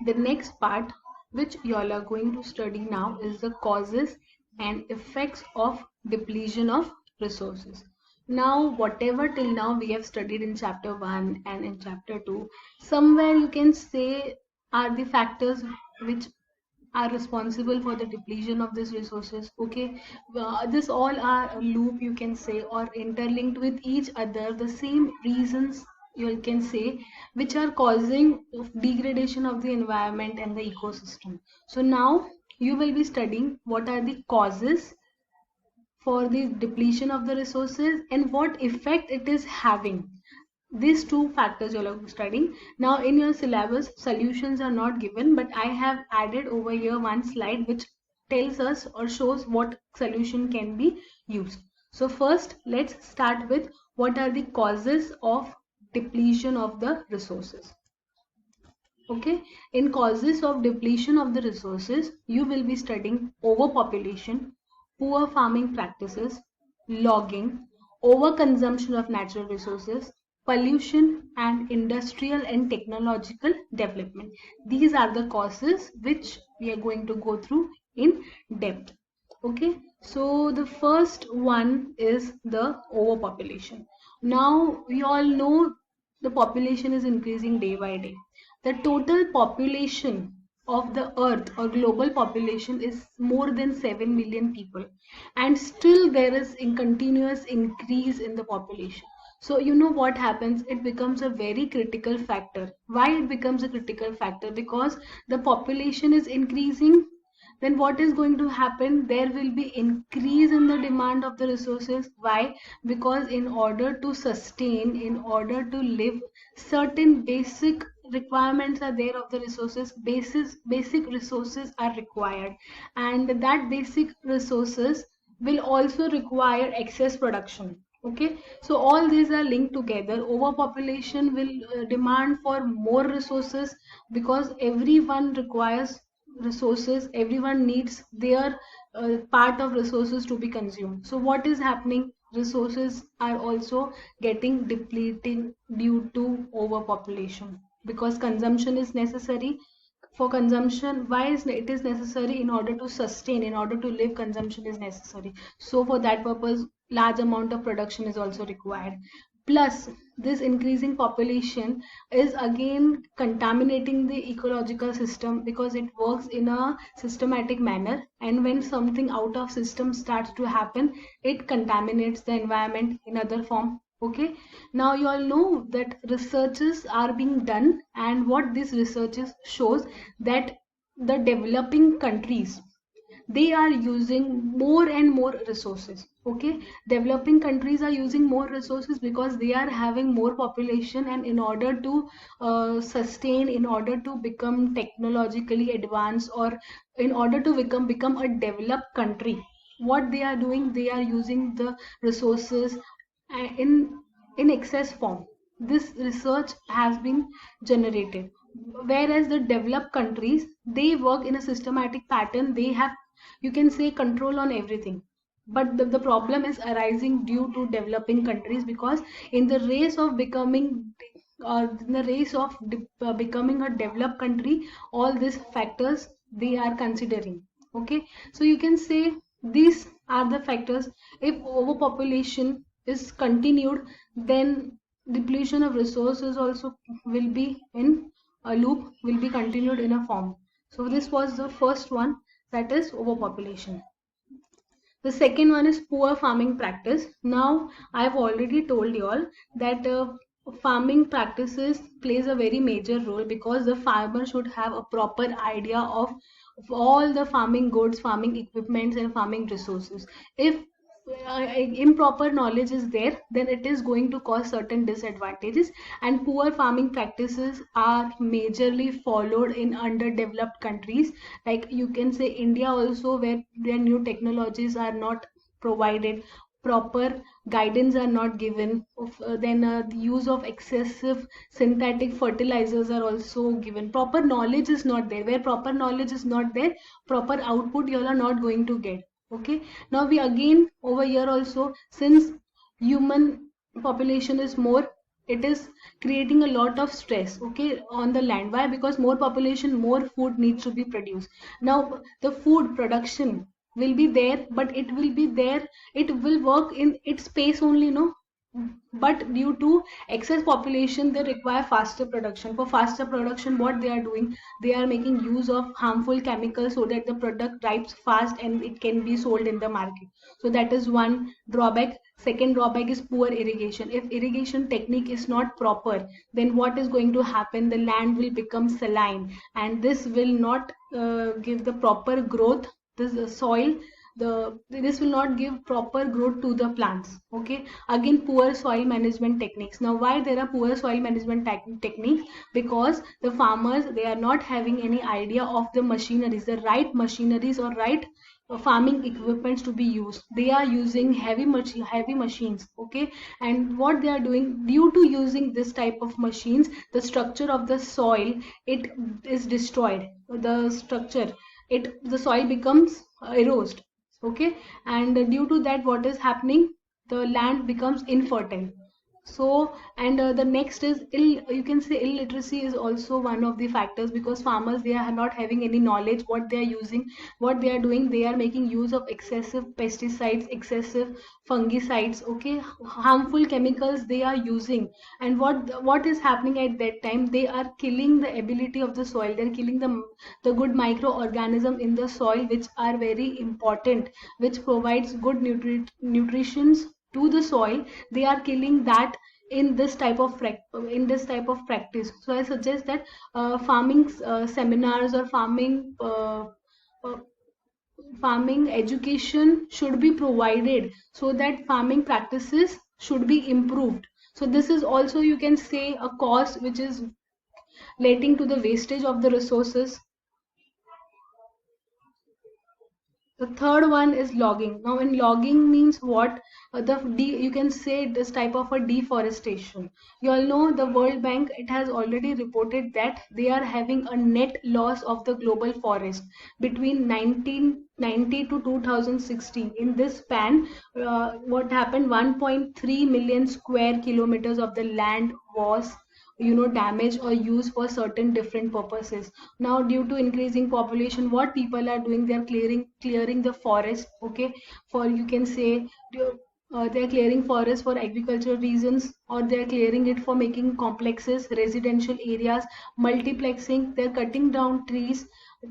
The next part which y'all are going to study now is the causes and effects of depletion of resources. Now, whatever till now we have studied in chapter 1 and in chapter 2, somewhere you can say are the factors which are responsible for the depletion of these resources. Okay, this all are a loop, you can say, or interlinked with each other, the same reasons you can say which are causing degradation of the environment and the ecosystem. So now you will be studying what are the causes for the depletion of the resources and what effect it is having. These two factors you're studying. Now in your syllabus, solutions are not given, but I have added over here one slide which tells us or shows what solution can be used. So first, let's start with what are the causes of depletion of the resources. Okay, in causes of depletion of the resources, you will be studying overpopulation, poor farming practices, logging, overconsumption of natural resources, pollution, and industrial and technological development. These are the causes which we are going to go through in depth. Okay, so the first one is the overpopulation. Now we all know the population is increasing day by day. The total population of the earth or global population is more than 7 million people, and still there is a continuous increase in the population. So you know what happens, it becomes a very critical factor. Why it becomes a critical factor? Because the population is increasing, then what is going to happen, there will be increase in the demand of the resources. Why? Because in order to sustain, in order to live, certain basic requirements are there of the resources. Basic resources are required, and that basic resources will also require excess production. Okay, so all these are linked together. Overpopulation will demand for more resources, because everyone requires resources, everyone needs their part of resources to be consumed. So what is happening, resources are also getting depleting due to overpopulation, because consumption is necessary. For consumption, why is it is necessary? In order to sustain, in order to live, consumption is necessary. So for that purpose, large amount of production is also required. Plus, this increasing population is again contaminating the ecological system, because it works in a systematic manner, and when something out of system starts to happen, it contaminates the environment in other form. Okay, now you all know that researches are being done, and what this researches shows, that the developing countries, they are using more and more resources. Okay, developing countries are using more resources because they are having more population, and in order to sustain, in order to become technologically advanced, or in order to become a developed country, what they are doing, they are using the resources in excess form. This research has been generated, whereas the developed countries, they work in a systematic pattern. They have, you can say, control on everything. But the problem is arising due to developing countries, because in the race of becoming, or in the race of becoming a developed country, all these factors they are considering. Okay, so you can say these are the factors. If overpopulation is continued, then depletion of resources also will be in a loop, will be continued in a form. So this was the first one, that is overpopulation. The second one is poor farming practice. Now I've already told you all that farming practices plays a very major role, because the farmer should have a proper idea of all the farming goods, farming equipments, and farming resources. If improper knowledge is there, then it is going to cause certain disadvantages, and poor farming practices are majorly followed in underdeveloped countries, like you can say India also, where their new technologies are not provided, proper guidance are not given. Then the use of excessive synthetic fertilizers are also given. Proper knowledge is not there. Where proper knowledge is not there, proper output you all are not going to get. Okay, now we again over here also, since human population is more, it is creating a lot of stress, okay, on the land. Why? Because more population, more food needs to be produced. Now the food production will be there, but it will be there, it will work in its space only, no, but due to excess population they require faster production. For faster production, what they are doing, they are making use of harmful chemicals so that the product ripes fast and it can be sold in the market. So that is one drawback. Second drawback is poor irrigation. If irrigation technique is not proper, then what is going to happen, the land will become saline, and this will not give the proper growth. This soil, this will not give proper growth to the plants, okay. Again, poor soil management techniques. Now why there are poor soil management techniques? Because the farmers, they are not having any idea of the machineries, the right machineries or right farming equipments to be used. They are using heavy machines, okay. And what they are doing, due to using this type of machines, the structure of the soil, it is destroyed. The structure, the soil becomes eroded, okay. And due to that, what is happening, the land becomes infertile. So, and the next is you can say illiteracy is also one of the factors, because farmers, they are not having any knowledge what they are using, what they are doing. They are making use of excessive pesticides, excessive fungicides, okay, harmful chemicals they are using. And what is happening at that time, they are killing the ability of the soil, they're killing the good microorganism in the soil, which are very important, which provides good nutritions to the soil. They are killing that in this type of practice. So I suggest that farming seminars or uh, farming education should be provided, so that farming practices should be improved. So this is also, you can say, a cause which is leading to the wastage of the resources. The third one is logging. Now, in logging means what? You can say this type of a deforestation. You all know the World Bank, it has already reported that they are having a net loss of the global forest between 1990 to 2016. In this span, what happened? 1.3 million square kilometers of the land was, damaged or used for certain different purposes. Now due to increasing population, what people are doing, they are clearing the forest, okay. For, you can say, they are clearing forest for agricultural reasons, or they are clearing it for making complexes, residential areas, multiplexing. They are cutting down trees.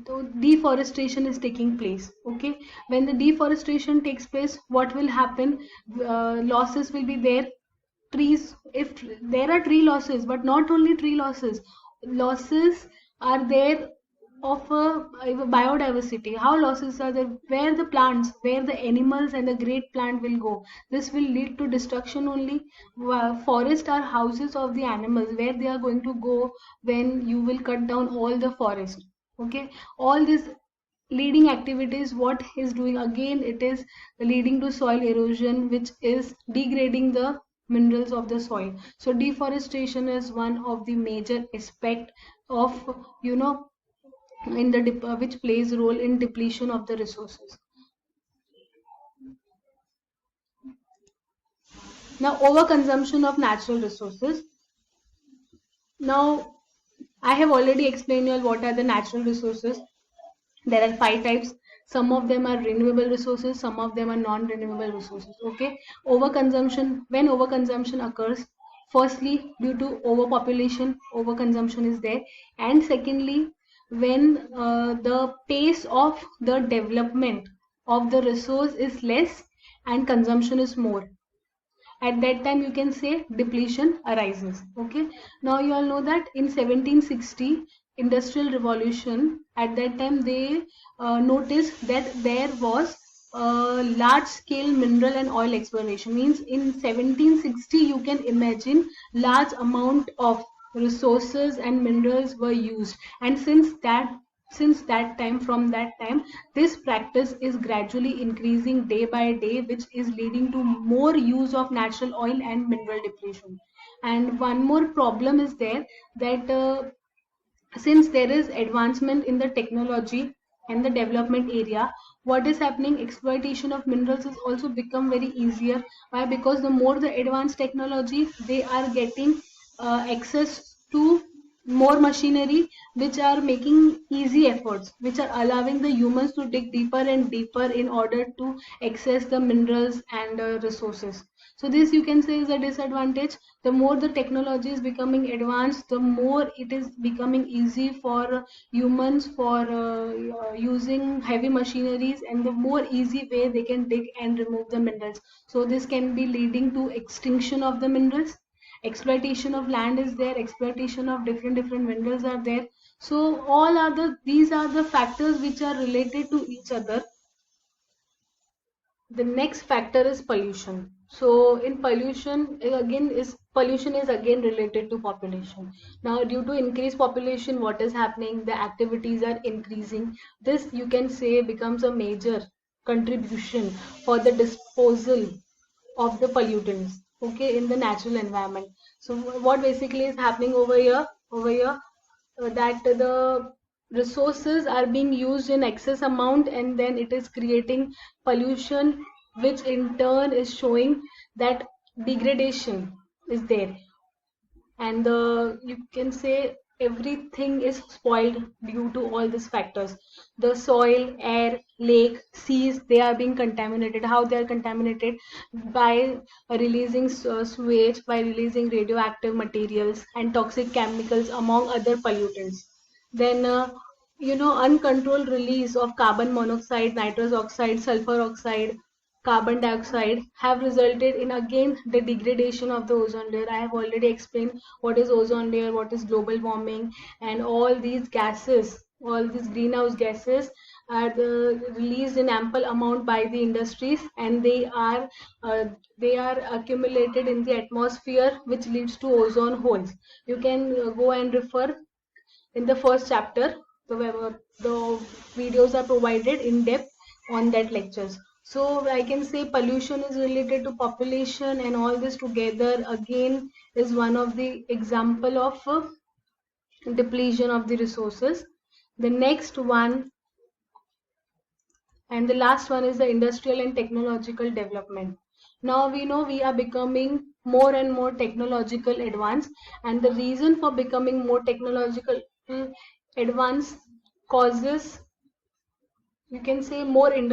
So deforestation is taking place, okay. When the deforestation takes place, what will happen? Losses will be there. Trees, if there are tree losses, but not only tree losses are there of biodiversity. How losses are there? Where the plants, where the animals and the great plant will go, this will lead to destruction only. Forests are houses of the animals, where they are going to go when you will cut down all the forest, okay. All these leading activities, what is doing, again it is leading to soil erosion, which is degrading the minerals of the soil. So deforestation is one of the major aspect of, in the which plays a role in depletion of the resources. Now, overconsumption of natural resources. Now, I have already explained you all what are the natural resources. There are 5 types. Some of them are renewable resources, some of them are non-renewable resources, okay. Overconsumption, when overconsumption occurs, firstly due to overpopulation, overconsumption is there. And secondly, when the pace of the development of the resource is less and consumption is more, at that time, you can say, depletion arises, okay. Now you all know that in 1760 industrial revolution, at that time they noticed that there was large scale mineral and oil exploration. Means in 1760, you can imagine, large amount of resources and minerals were used. And since that time, from that time, this practice is gradually increasing day by day, which is leading to more use of natural oil and mineral depletion. And one more problem is there, that since there is advancement in the technology and the development area, what is happening, exploitation of minerals is also become very easier. Why? Because the more the advanced technology, they are getting access to more machinery which are making easy efforts, which are allowing the humans to dig deeper and deeper in order to access the minerals and resources. So this you can say is a disadvantage. The more the technology is becoming advanced, the more it is becoming easy for humans for using heavy machineries, and the more easy way they can dig and remove the minerals. So this can be leading to extinction of the minerals. Exploitation of land is there, exploitation of different minerals are there. So all are these are the factors which are related to each other. The next factor is pollution. So in pollution is again related to population. Now due to increased population, what is happening, the activities are increasing. This you can say becomes a major contribution for the disposal of the pollutants, okay, in the natural environment. So what basically is happening over here, that the resources are being used in excess amount, and then it is creating pollution, which in turn is showing that degradation is there. And you can say everything is spoiled due to all these factors. The soil, air, lake, seas, they are being contaminated. How they are contaminated? By releasing sewage, by releasing radioactive materials and toxic chemicals, among other pollutants. Then uncontrolled release of carbon monoxide, nitrous oxide, sulfur oxide, carbon dioxide have resulted in again the degradation of the ozone layer. I have already explained what is ozone layer, what is global warming, and all these gases, all these greenhouse gases are released in ample amount by the industries, and they are accumulated in the atmosphere, which leads to ozone holes. You can go and refer in the first chapter. The videos are provided in depth on that lectures. So I can say pollution is related to population, and all this together again is one of the example of depletion of the resources. The next one and the last one is the industrial and technological development. Now we know we are becoming more and more technological advanced, and the reason for becoming more technological advanced causes, you can say, more and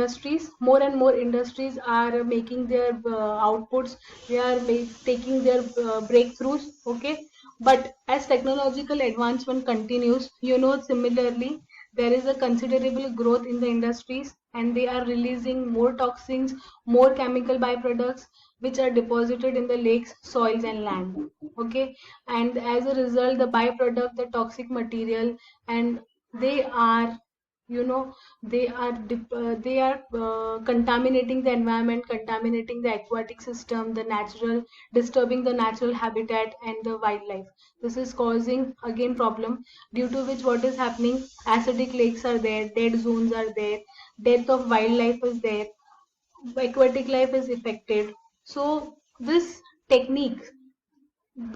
more industries are making their outputs, they are taking their breakthroughs, okay. But as technological advancement continues, similarly there is a considerable growth in the industries, and they are releasing more toxins, more chemical byproducts, which are deposited in the lakes, soils and land, okay. And as a result, the byproduct, the toxic material, and they are you know they are contaminating the environment, contaminating the aquatic system, the natural, disturbing the natural habitat and the wildlife. This is causing again problem, due to which what is happening, acidic lakes are there, dead zones are there, death of wildlife is there, aquatic life is affected. So this technique,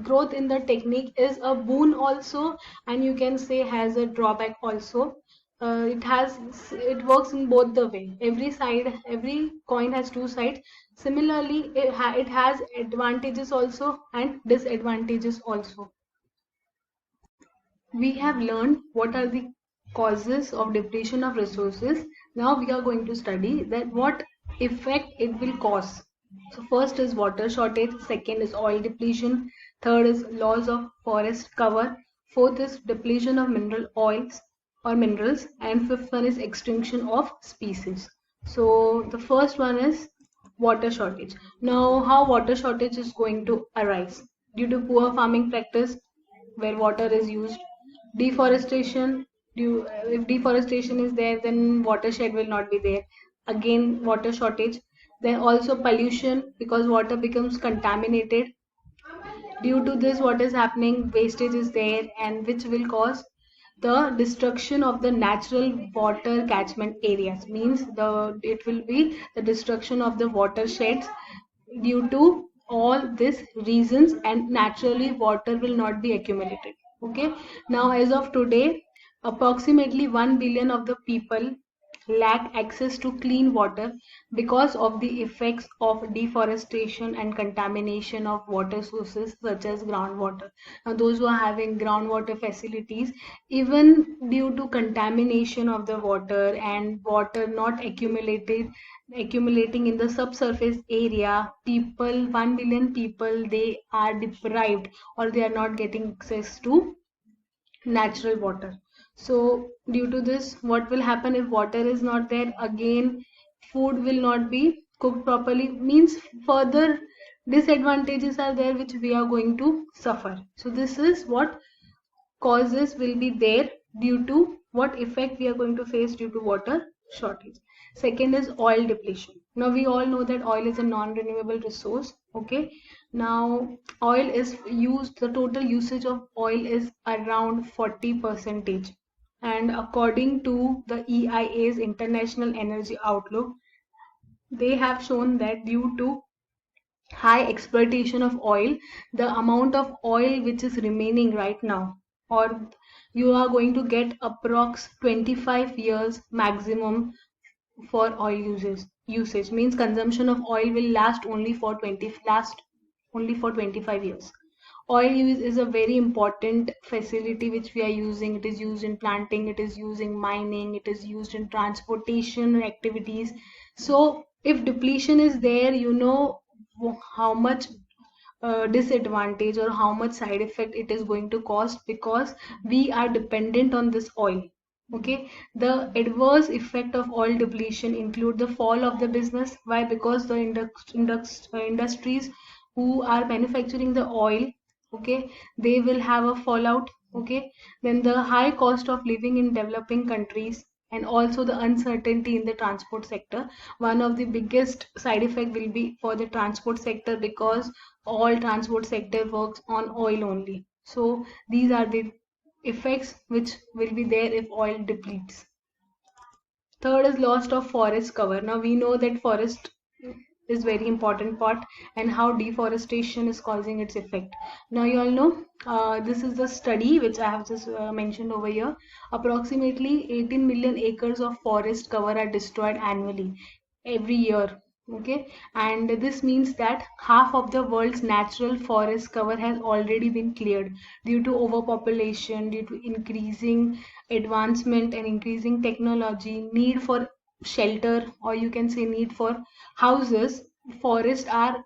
growth in the technique is a boon also, and you can say has a drawback also. It works in both the way. Every coin has two sides. Similarly, it has advantages also and disadvantages also. We have learned what are the causes of depletion of resources. Now we are going to study that what effect it will cause. So first is water shortage, second is oil depletion, third is loss of forest cover, fourth is depletion of mineral oils or minerals, and fifth one is extinction of species. So the first one is water shortage. Now how water shortage is going to arise? Due to poor farming practice, where water is used, deforestation. If deforestation is there, then watershed will not be there, again water shortage. Then also pollution, because water becomes contaminated. Due to this, what is happening, wastage is there, and which will cause the destruction of the natural water catchment areas, means it will be the destruction of the watersheds due to all these reasons, and naturally water will not be accumulated, okay. Now as of today, approximately 1 billion of the people lack access to clean water because of the effects of deforestation and contamination of water sources such as groundwater. Now, those who are having groundwater facilities, even due to contamination of the water and water not accumulating in the subsurface area, people, 1 million people, they are deprived or they are not getting access to natural water. So due to this, what will happen if water is not there? Again, food will not be cooked properly, means further disadvantages are there which we are going to suffer. So this is what causes will be there due to what effect we are going to face due to water shortage. Second is oil depletion. Now we all know that oil is a non-renewable resource. Okay. Now oil is used, the total usage of oil is around 40%. And according to the EIA's International Energy Outlook, they have shown that due to high exploitation of oil, the amount of oil which is remaining right now, or you are going to get approx 25 years maximum for oil usage means consumption of oil will last only for 25 years. Oil use is a very important facility which we are using. It is used in planting, it is used in mining, it is used in transportation activities. So if depletion is there, you know how much disadvantage or how much side effect it is going to cause, because we are dependent on this oil. Okay, the adverse effect of oil depletion include the fall of the business. Why? Because the industries who are manufacturing the oil, okay, they will have a fallout. Okay, then the high cost of living in developing countries, and also the uncertainty in the transport sector. One of the biggest side effect will be for the transport sector, because all transport sector works on oil only. So these are the effects which will be there if oil depletes. Third is loss of forest cover. Now we know that forest is very important part, and how deforestation is causing its effect. Now you all know, this is the study which I have just mentioned over here. Approximately 18 million acres of forest cover are destroyed annually every year. Okay, and this means that half of the world's natural forest cover has already been cleared due to overpopulation, due to increasing advancement and increasing technology, need for shelter, or you can say need for houses. Forests are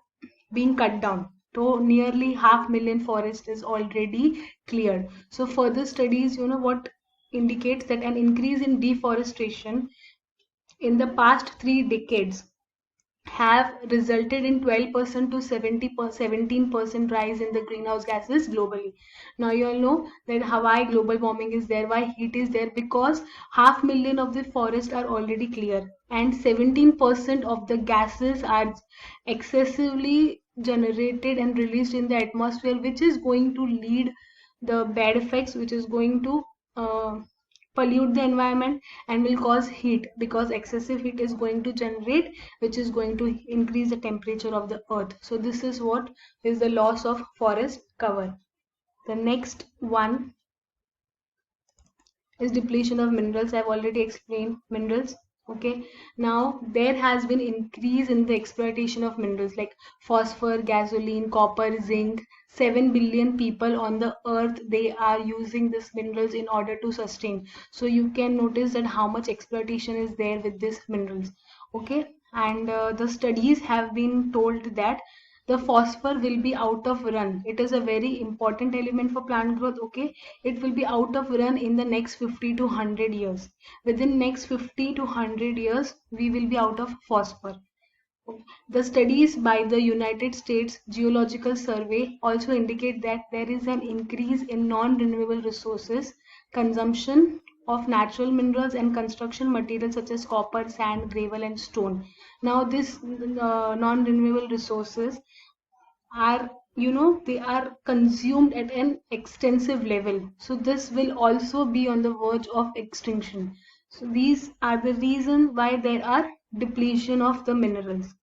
being cut down. So nearly 500,000 forest is already cleared. So further studies, you know what, indicates that an increase in deforestation in the past 3 decades have resulted in 12% to 17% rise in the greenhouse gases globally. Now you all know that how why global warming is there, why heat is there, because 500,000 of the forests are already clear, and 17% of the gases are excessively generated and released in the atmosphere, which is going to lead the bad effects, which is going to uh, pollute the environment and will cause heat, because excessive heat is going to generate, which is going to increase the temperature of the earth. So this is what is the loss of forest cover. The next one is depletion of minerals. I've already explained minerals. Okay, now there has been increase in the exploitation of minerals like phosphor, gasoline, copper, zinc. 7 billion people on the earth, they are using these minerals in order to sustain. So you can notice that how much exploitation is there with these minerals. Okay, and the studies have been told that the phosphor will be out of run. It is a very important element for plant growth. Okay, it will be out of run in the next 50 to 100 years. Within next 50 to 100 years, we will be out of phosphor. The studies by the United States Geological Survey also indicate that there is an increase in non-renewable resources consumption of natural minerals and construction materials such as copper, sand, gravel, and stone. Now, these non-renewable resources are, you know, they are consumed at an extensive level. So this will also be on the verge of extinction. So these are the reasons why there are depletion of the minerals.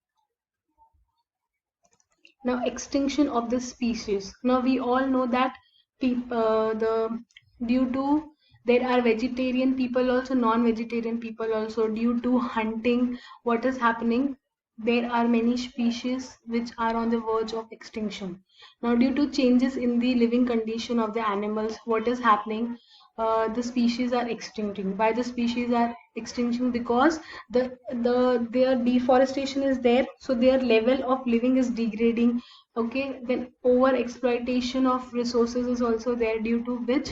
Now, extinction of the species. Now, we all know that the due to There are vegetarian people also, non-vegetarian people also. Due to hunting, what is happening? There are many species which are on the verge of extinction. Now, due to changes in the living condition of the animals, what is happening? The species are extincting. Why the species are extinction? Because their deforestation is there, so their level of living is degrading. Okay, then over exploitation of resources is also there, due to which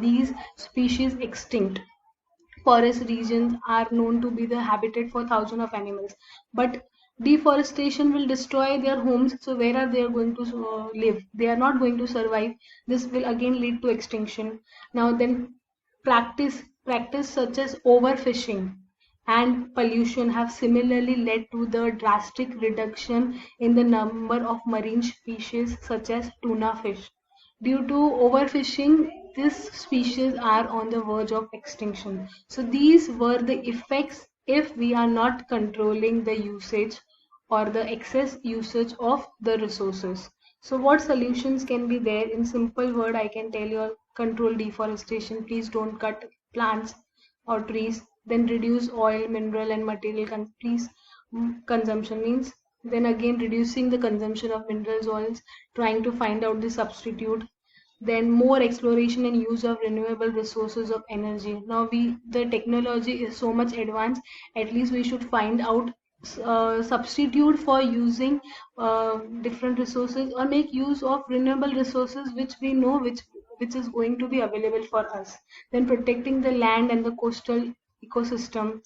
these species extinct. Forest regions are known to be the habitat for thousands of animals, but deforestation will destroy their homes. So where are they going to live? They are not going to survive. This will again lead to extinction. Now then, practice such as overfishing and pollution have similarly led to the drastic reduction in the number of marine species such as tuna fish. Due to overfishing, these species are on the verge of extinction. So these were the effects if we are not controlling the usage or the excess usage of the resources. So what solutions can be there? In simple word, I can tell you: control deforestation. Please don't cut plants or trees. Then reduce oil, mineral and material consumption means, then again reducing the consumption of minerals, oils, trying to find out the substitute. Then more exploration and use of renewable resources of energy. Now the technology is so much advanced, at least we should find out substitute for using different resources, or make use of renewable resources which we know which is going to be available for us. Then protecting the land and the coastal ecosystem.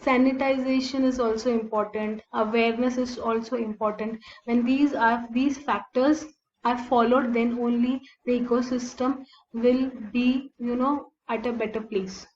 Sanitization is also important. Awareness is also important. When these factors are followed, then only the ecosystem will be, at a better place.